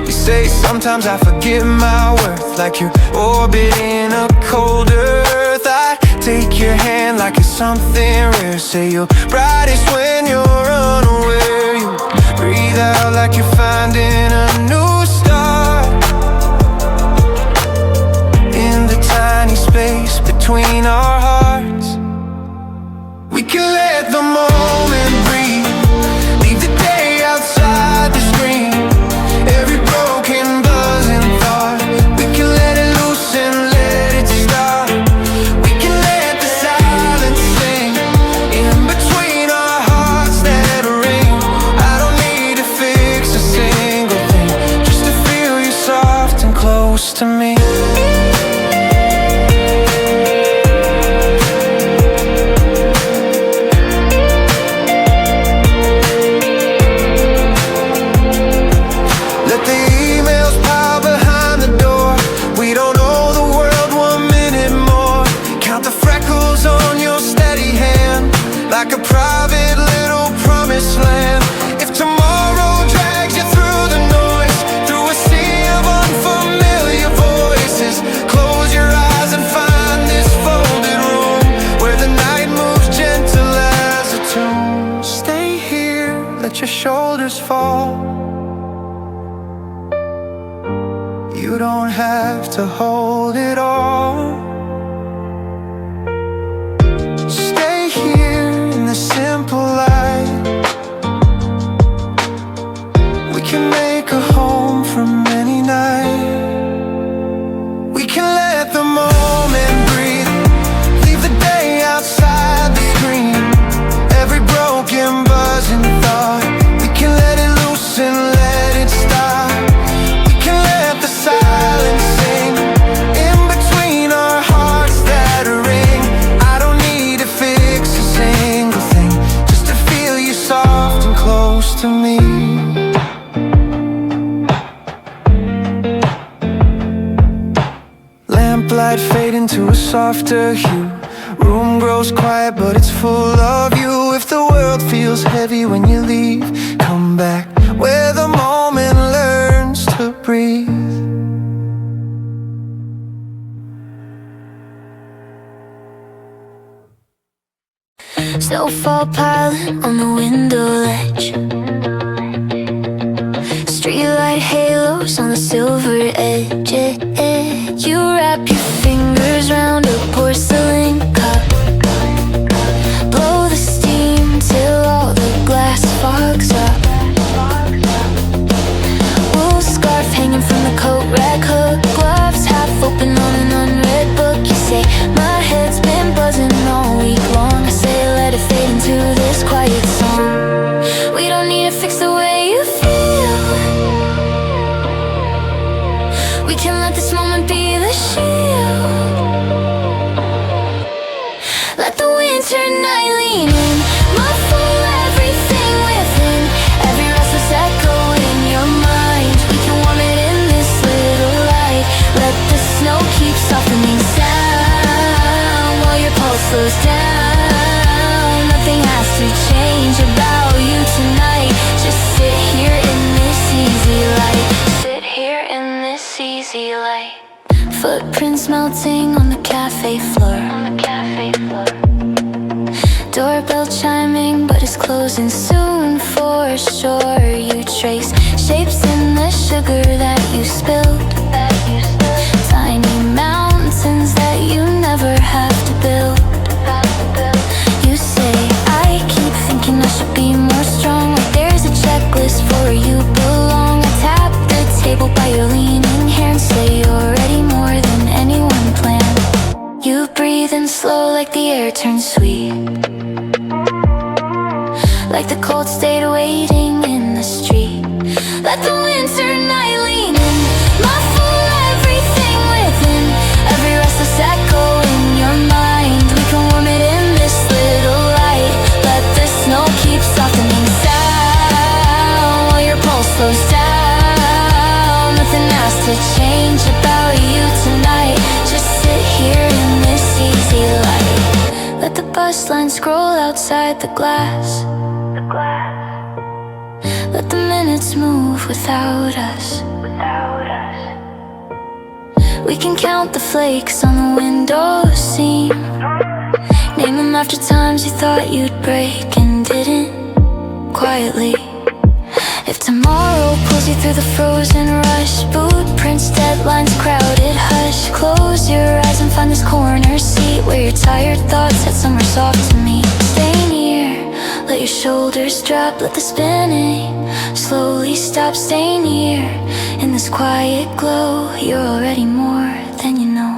You say sometimes I forget my worth, like you're orbiting a cold earth. I take your hand like it's something rare. Say you're brightest when you're unaware. You breathe out like you're finding a new start in the tiny space between our hearts. We can let the moment breathe. Leave the day outside the screen. Every broken buzzing thought, we can let it loose and let it stop. We can let the silence sing in between our hearts that ring. I don't need to fix a single thing, just to feel you soft and close to me. Like a private little promised land. If tomorrow drags you through the noise, through a sea of unfamiliar voices, close your eyes and find this folded room where the night moves gentle as a tune. Stay here, let your shoulders fall. You don't have to hold it all. Stay here in the simple light. We can make a home from any night. We can let the moment breathe. Leave the day outside the screen. Every broken buzzing thought, we can let it loose and let it stop. We can let the silence sing in between our hearts that ring. I don't need to fix a single thing, just to feel you soft and close to me. Lamplight fade into a softer hue. Room grows quiet but it's full of you. If the world feels heavy when you leave, come back where the moment learns to breathe. Snowfall piling on the window ledge. Streetlight halos on the silver edge. You wrap your fingers round a porcelain cup. Blow the steam till all the glass fogs up. Wool scarf hanging from the coat rack hook. Gloves half open on an unread book. You say my head's been buzzing all week long. I say let it fade into this quiet song. We don't need to fix the way you feel. We can let this moment be the shield. Let the winter night lean in, muffle everything within. Every restless echo in your mind, we can warm it in this little light. Let the snow keep softening sound while your pulse slows down. Nothing has to change about you tonight. Just sit here in this easy light. Sit here in this easy light. Footprints melting on the cafe floor. Doorbell chiming, but it's closing soon for sure. You trace shapes in the sugar that you spilled. Tiny mountains that you never have to build. bitter turns sweet, like the cold stayed waiting in the street. Let the winter night lean in, muffle everything within, every restless echo in your mind. We can warm it in this little light. Let the snow keep softening sound while your pulse slows down. Nothing has to change about you tonight. Just sit here in this easy light. Let the bus line scroll outside the glass. Let the minutes move without us. We can count the flakes on the window seam. Name them after times you thought you'd break and didn't. Quietly. If tomorrow pulls you through the frozen rush, boot prints, deadlines, crowded hush, close your eyes and find this corner seat where your tired thoughts head somewhere soft to me. Stay near, let your shoulders drop, let the spinning slowly stop. Stay near, in this quiet glow, you're already more than you know.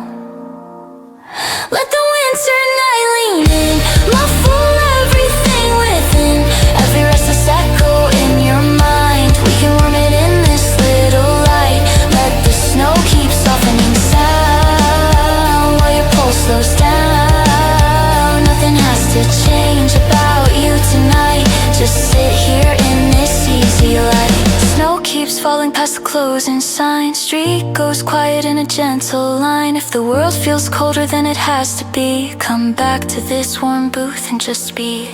Let the winter night lean in, muffle everything within, every restless echo in your mind. We can warm it in this little light. Let the snow keep softening sound while your pulse slows down. Nothing has to change about you tonight. Just sit here in this easy light. Snow keeps falling past the closing sign. Street goes quiet in a gentle line. If the world feels colder than it has to be, come back to this warm booth and just be